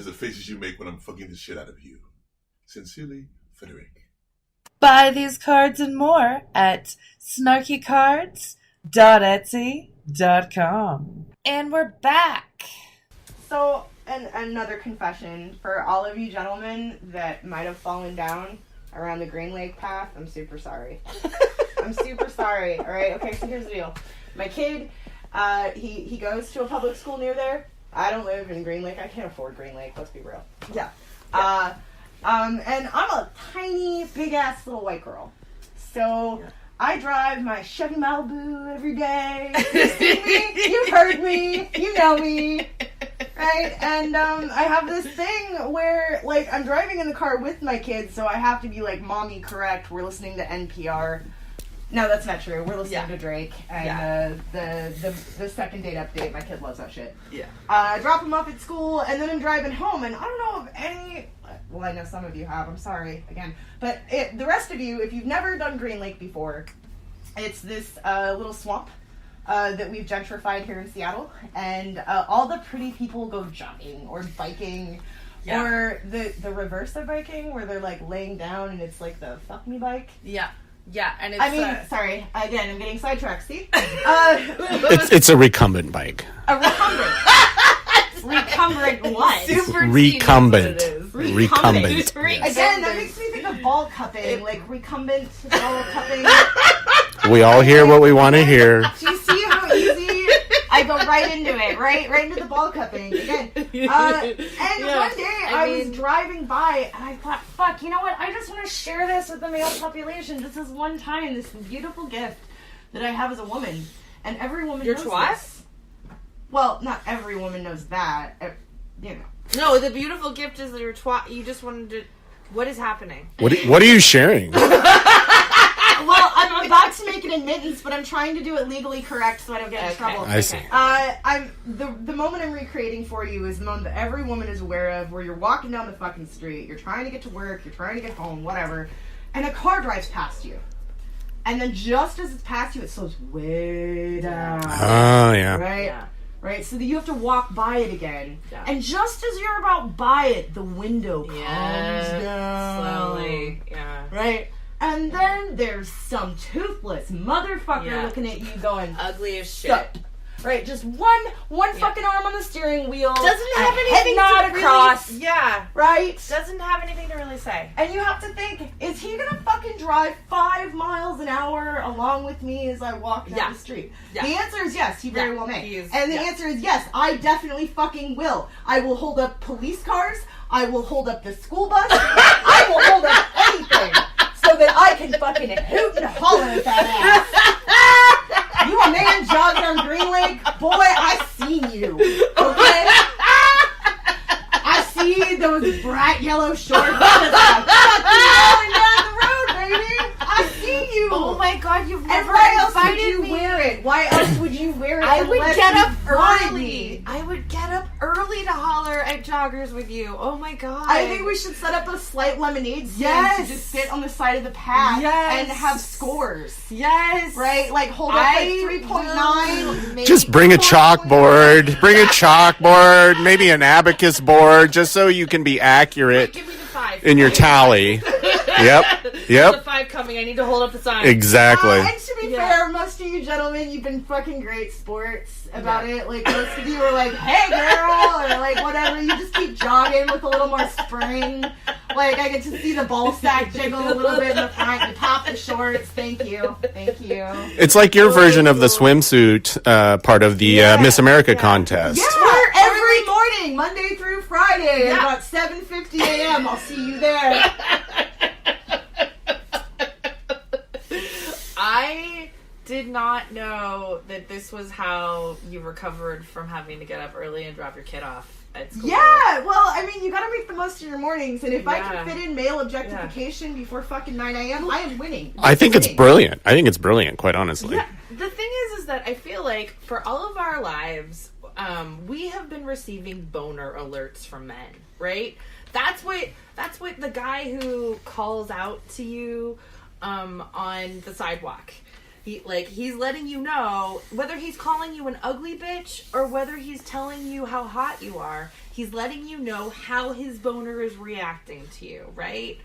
as the faces you make when I'm fucking the shit out of you. Sincerely, Frederick. Buy these cards and more at snarkycards.etsy.com. And we're back. So, and another confession for all of you gentlemen that might have fallen down around the Greenlake path, I'm super sorry. I'm super sorry, alright? Okay, so here's the deal. My kid, he goes to a public school near there. I don't live in Greenlake. I can't afford Greenlake, let's be real. Yeah. And I'm a tiny, big-ass little white girl. So, I drive my Chevy Malibu every day. You've seen me, you've heard me, you know me. Right? And I have this thing where, like, I'm driving in the car with my kids, so I have to be, like, mommy correct. We're listening to NPR. No, that's not true. We're listening to Drake. And the second date update, my kid loves that shit. Yeah. I drop him off at school, and then I'm driving home, and I don't know if any... Well, I know some of you have. I'm sorry, again. But the rest of you, if you've never done Greenlake before, it's this little swamp that we've gentrified here in Seattle, and all the pretty people go jogging or biking, or the reverse of biking, where they're like laying down and it's like the fuck me bike. Yeah, and it's. I mean, sorry, again, I'm getting sidetracked. See, it's a recumbent bike. A recumbent. Recumbent what? Super recumbent. Recumbent. Again, that makes me think of ball cupping, like recumbent ball cupping. We all hear what we want to hear. Do you see how easy I go right into it, right into the ball cupping again? And one day I was driving by and I thought, fuck, you know what? I just want to share this with the male population. This is one time, this beautiful gift that I have as a woman, and every woman knows this. Well, not every woman knows that, you know. No, the beautiful gift is that you're you just wanted to... What is happening? What are you sharing? Well, I'm about to make an admittance, but I'm trying to do it legally correct so I don't get in trouble. I see. The moment I'm recreating for you is the moment that every woman is aware of, where you're walking down the fucking street, you're trying to get to work, you're trying to get home, whatever, and a car drives past you. And then just as it's past you, it slows way down. Oh, yeah. Right? Yeah. Right, so that you have to walk by it again. Yeah. And just as you're about by it, the window comes down. Slowly, yeah. Right? And then there's some toothless motherfucker looking at you going... Ugly as shit. Sup. Right, just one fucking arm on the steering wheel. Doesn't have anything to across. Really, yeah. Right? Doesn't have anything to really say. And you have to think, is he gonna fucking drive 5 miles an hour along with me as I walk down the street? Yeah. The answer is yes, he very well may. And the answer is yes, I definitely fucking will. I will hold up police cars, I will hold up the school bus, I will hold up anything so that I can fucking hoot and holler at that ass. You a man jogging on Greenlake? Boy, I seen you. Okay? I see those bright yellow shorts. Rolling down the road, baby. I see you. Oh my god, you've never why else would invited you me. wear it? Why else would you wear it? I would unless get you up wanted early. me? I would get up early to holler at joggers with you. Oh my god. I think we should set up a slight lemonade stand to just sit on the side of the path and have scores. Yes. Right? Like hold up like 3.9. Just bring a chalkboard. Bring a chalkboard. Maybe an abacus board, just so you can be accurate Give me the 5. in your tally. Yep. There's a 5 coming. I need to hold up the sign. Exactly. And to be fair, most of you gentlemen, you've been fucking great sports about it. Like, most of you are like, hey girl, or like whatever. You just keep jogging with a little more spring. Like, I get to see the ball sack jiggle a little bit in the front. You pop the shorts. Thank you. It's like your version of the swimsuit part of the Miss America contest. Yeah, every morning, Monday through Friday, at about 7:50 a.m. I'll see you there. I did not know that this was how you recovered from having to get up early and drop your kid off at school. Yeah, well, I mean, you gotta make the most of your mornings, and if I can fit in male objectification before fucking 9 a.m., I am winning. I think it's brilliant. Quite honestly. Yeah. The thing is that I feel like for all of our lives, we have been receiving boner alerts from men, right? That's what the guy who calls out to you on the sidewalk. He's letting you know, whether he's calling you an ugly bitch or whether he's telling you how hot you are, he's letting you know how his boner is reacting to you, right?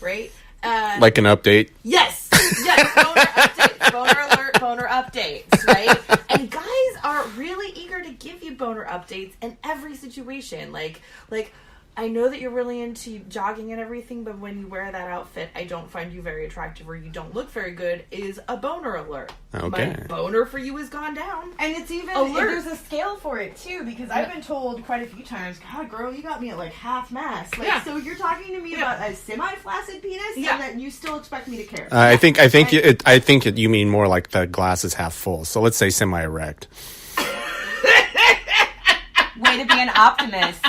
Right? Like an update. Yes, boner updates, boner alert, boner updates, right? And guys are really eager to give you boner updates in every situation. Like, I know that you're really into jogging and everything, but when you wear that outfit, I don't find you very attractive or you don't look very good, is a boner alert. Okay. My boner for you has gone down. And it's even, there's a scale for it, too, because I've been told quite a few times, God, girl, you got me at, like, half mast. Like, so you're talking to me about a semi-flaccid penis, and that you still expect me to care. I think you mean more like the glass is half full. So let's say semi-erect. Way to be an optimist.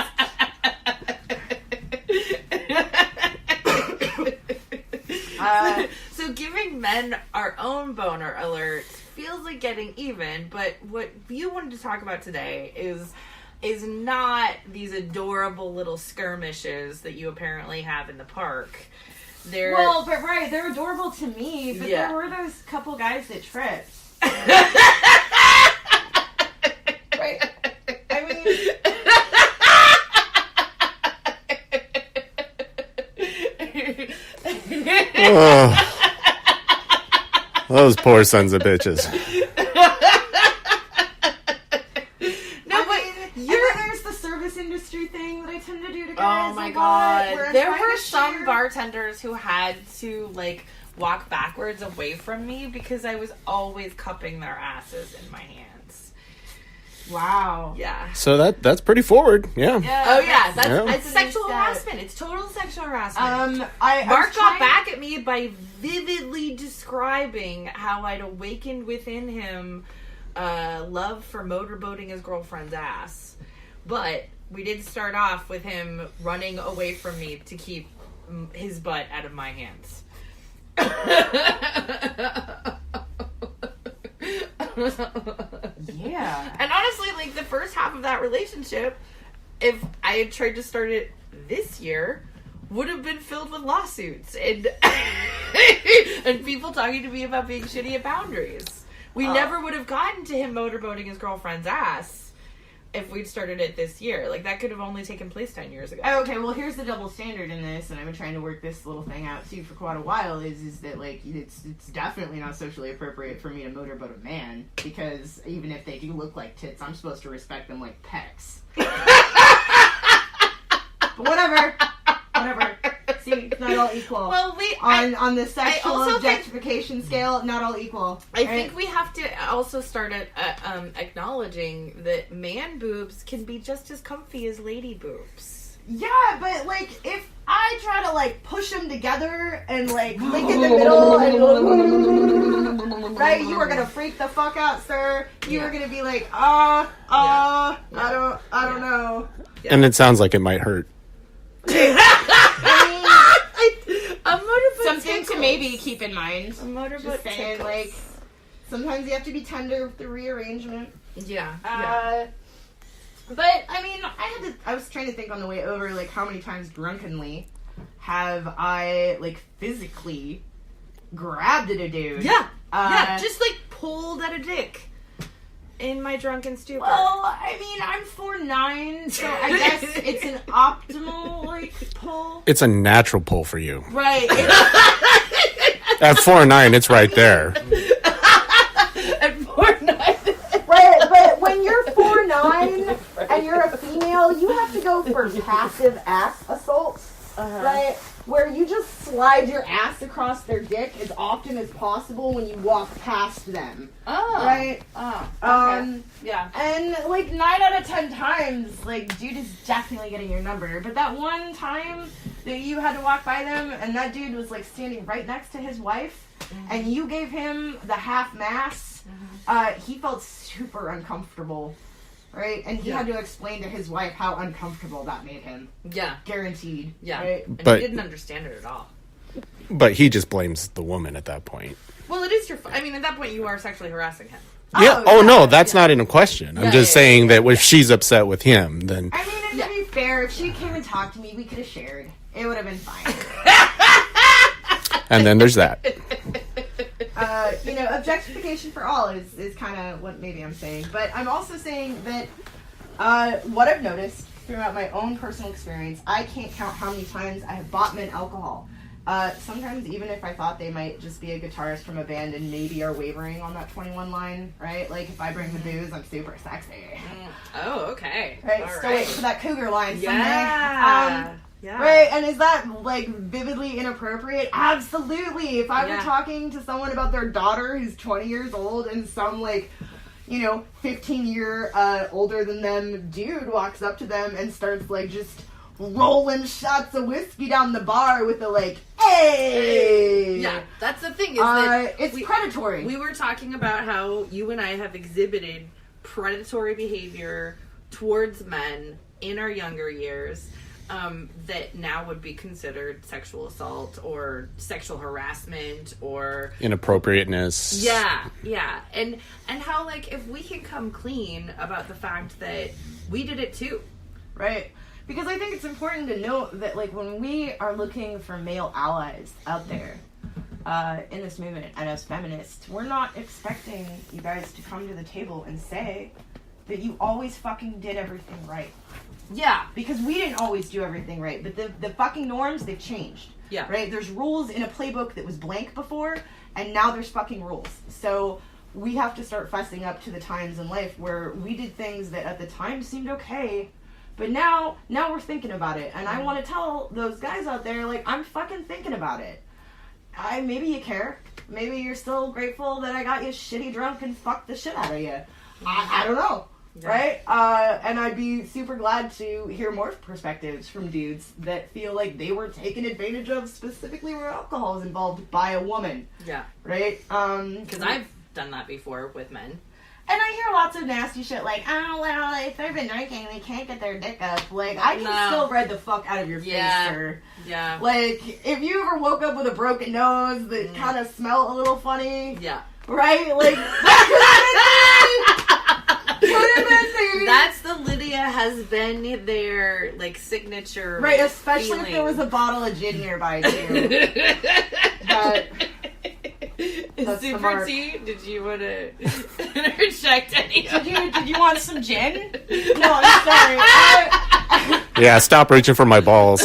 So giving men our own boner alerts feels like getting even, but what you wanted to talk about today is not these adorable little skirmishes that you apparently have in the park. They're adorable to me, but there were those couple guys that tripped. Right? I mean... Those poor sons of bitches. There's the service industry thing that I tend to do to guys. Oh my god. There were some bartenders who had to, like, walk backwards away from me because I was always cupping their asses in my hands. Wow. Yeah. So that's pretty forward. Yeah. Oh yeah, it's sexual harassment. It's total sexual harassment. Mark got back at me by vividly describing how I'd awakened within him love for motorboating his girlfriend's ass. But we did start off with him running away from me to keep his butt out of my hands. Yeah. And honestly, like, the first half of that relationship, if I had tried to start it this year, would have been filled with lawsuits and and people talking to me about being shitty at boundaries. We never would have gotten to him motorboating his girlfriend's ass if we'd started it this year. Like, that could have only taken place 10 years ago. Okay, well, here's the double standard in this, and I've been trying to work this little thing out, too, for quite a while, is that, like, it's definitely not socially appropriate for me to motorboat a man, because even if they do look like tits, I'm supposed to respect them like pecs. But whatever. See, it's not all equal. Well, on the sexual objectification scale, not all equal. I think we have to also start acknowledging that man boobs can be just as comfy as lady boobs. Yeah, but, like, if I try to, like, push them together and, like, lick in the middle and, right, you are gonna freak the fuck out, sir. You are gonna be like, I don't know. Yeah. And it sounds like it might hurt. Something to maybe keep in mind. A motorboat saying, like, sometimes you have to be tender with the rearrangement. Yeah. But I mean, I was trying to think on the way over, like, how many times drunkenly have I, like, physically grabbed at a dude? Yeah, just, like, pulled at a dick. In my drunken stupor. Well, I mean, I'm 4'9", so I guess it's an optimal, like, pull. It's a natural pull for you. Right. At 4'9", it's right there. At 4'9". Right, but when you're 4'9" and you're a female, you have to go for passive ass assault, right? Where you just slide your ass across their dick as often as possible when you walk past them. Oh. Right? Oh. Okay. Yeah. And, like, 9 out of 10 times, like, dude is definitely getting your number. But that one time that you had to walk by them and that dude was, like, standing right next to his wife and you gave him the half mass, he felt super uncomfortable. Right? And he had to explain to his wife how uncomfortable that made him. Yeah. Guaranteed. Yeah. Right? And but, he didn't understand it at all. But he just blames the woman at that point. Well, it is your... I mean, at that point, you are sexually harassing him. Yeah. Oh, no, that's not in a question. I'm just saying that if she's upset with him, then... I mean, and to be fair, if she came and talked to me, we could have shared. It would have been fine. And then there's that. Objectification for all is kind of what maybe I'm saying. But I'm also saying that what I've noticed throughout my own personal experience, I can't count how many times I have bought men alcohol. Sometimes even if I thought they might just be a guitarist from a band and maybe are wavering on that 21 line, right? Like, if I bring the booze, I'm super sexy. Oh, okay. Right? All Still waiting for that cougar line someday. Yeah. Right? And is that, like, vividly inappropriate? Absolutely. If I were talking to someone about their daughter who's 20 years old and some, 15-year older than them dude walks up to them and starts, just rolling shots of whiskey down the bar with a hey! Yeah, that's the thing. Is that it's predatory. We were talking about how you and I have exhibited predatory behavior towards men in our younger years that now would be considered sexual assault or sexual harassment or inappropriateness. Yeah. And how, if we can come clean about the fact that we did it too. Right. Because I think it's important to note that, when we are looking for male allies out there in this movement and as feminists, we're not expecting you guys to come to the table and say that you always fucking did everything right. Yeah. Because we didn't always do everything right, but the fucking norms, they've changed. Yeah. Right? There's rules in a playbook that was blank before, and now there's fucking rules. So we have to start fessing up to the times in life where we did things that at the time seemed okay, but now we're thinking about it. And I want to tell those guys out there, I'm fucking thinking about it. Maybe you care. Maybe you're still grateful that I got you shitty drunk and fucked the shit out of you. I don't know. Yeah. Right? And I'd be super glad to hear more perspectives from dudes that feel like they were taken advantage of, specifically where alcohol is involved, by a woman. Yeah. Right? Because I've done that before with men. And I hear lots of nasty shit if they've been drinking, they can't get their dick up. I can still read the fuck out of your face, sir. Yeah. If you ever woke up with a broken nose that kind of smelled a little funny. Yeah. Right? That's the Lydia has been their, signature. Right, especially feeling. If there was a bottle of gin nearby, too. Super T, did you want to interject any? Did you want some gin? No, I'm sorry. Yeah, stop reaching for my balls.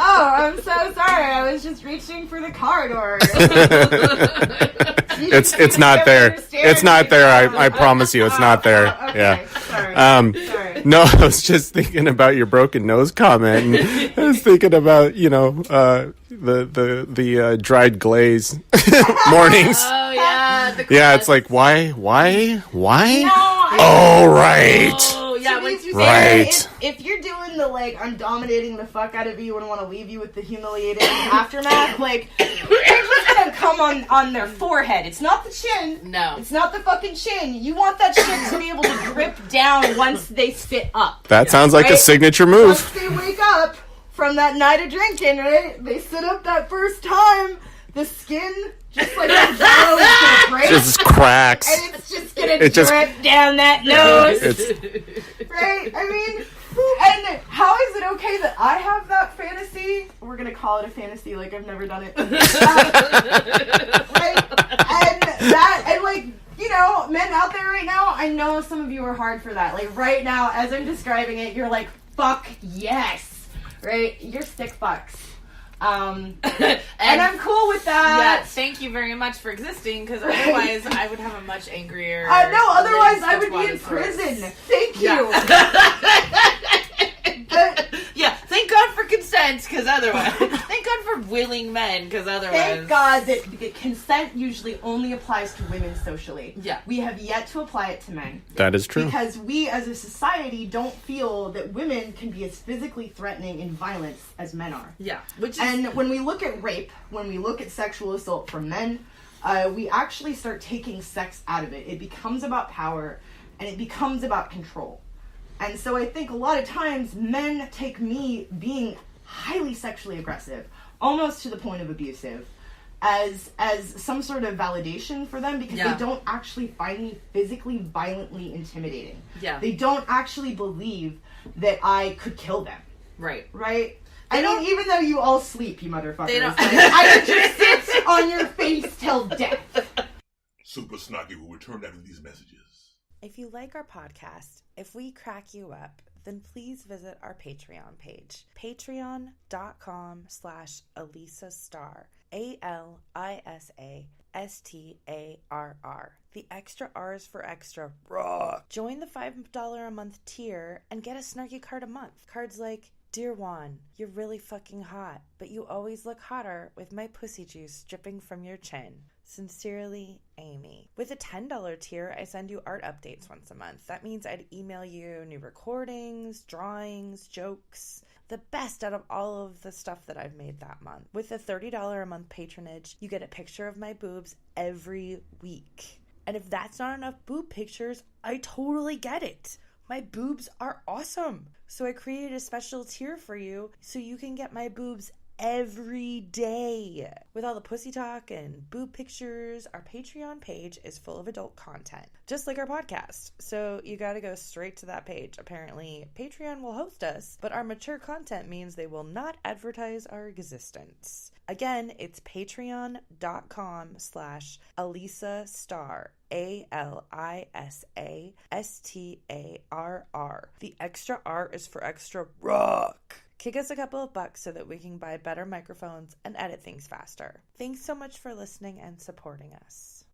Oh, I'm so sorry. I was just reaching for the car door. It's not there. It's not there. I promise you, it's not there. Okay. Yeah. Sorry. Sorry. No, I was just thinking about your broken nose comment. And I was thinking about the dried glaze mornings. Oh yeah. Yeah, it's why? No, right. Oh yeah. Right. If you're doing the I'm dominating the fuck out of you and want to leave you with the humiliating aftermath, you're just gonna come on their forehead. It's not the chin. No. It's not the fucking chin. You want that shit to be able to drip down once they sit up. That sounds like a signature move. Once they wake up from that night of drinking, right? They sit up that first time. The skin just a jello is gonna break. Just cracks. And it's just gonna drip down that nose. Right? I mean, and how is it okay that I have that fantasy? We're gonna call it a fantasy, I've never done it. Right? And men out there right now, I know some of you are hard for that. Right now, as I'm describing it, you're fuck yes. Right? You're sick fucks. And I'm cool with that. Yeah, thank you very much for existing, because otherwise I would have a much angrier... no, otherwise I would be in prison. Thank you. Yeah, thank God for consent, because otherwise... Thank God for willing men, because otherwise... Thank God that consent usually only applies to women socially. Yeah. We have yet to apply it to men. That is true. Because we, as a society, don't feel that women can be as physically threatening in violence as men are. Yeah. And when we look at rape, when we look at sexual assault from men, we actually start taking sex out of it. It becomes about power, and it becomes about control. And so I think a lot of times men take me being highly sexually aggressive, almost to the point of abusive, as some sort of validation for them, because they don't actually find me physically violently intimidating. Yeah. They don't actually believe that I could kill them. Right. Right? Even though you all sleep, you motherfuckers. They don't. I could just sit on your face till death. Super Snarky will return after these messages. If you like our podcast, if we crack you up, then please visit our Patreon page, patreon.com/Alisa Starr, ALISASTARR. The extra R's for extra rock. Join the $5 a month tier and get a snarky card a month. Cards like, Dear Juan, you're really fucking hot, but you always look hotter with my pussy juice dripping from your chin. Sincerely, Amy. With a $10 tier, I send you art updates once a month. That means I'd email you new recordings, drawings, jokes, the best out of all of the stuff that I've made that month. With a $30 a month patronage, you get a picture of my boobs every week. And if that's not enough boob pictures, I totally get it. My boobs are awesome. So I created a special tier for you so you can get my boobs every day. With all the pussy talk and boob pictures, our Patreon page is full of adult content, just like our podcast. So you gotta go straight to that page. Apparently, Patreon will host us, but our mature content means they will not advertise our existence. Again, it's patreon.com/Alisa Starr, ALISASTARR. The extra R is for extra rock. Kick us a couple of bucks so that we can buy better microphones and edit things faster. Thanks so much for listening and supporting us.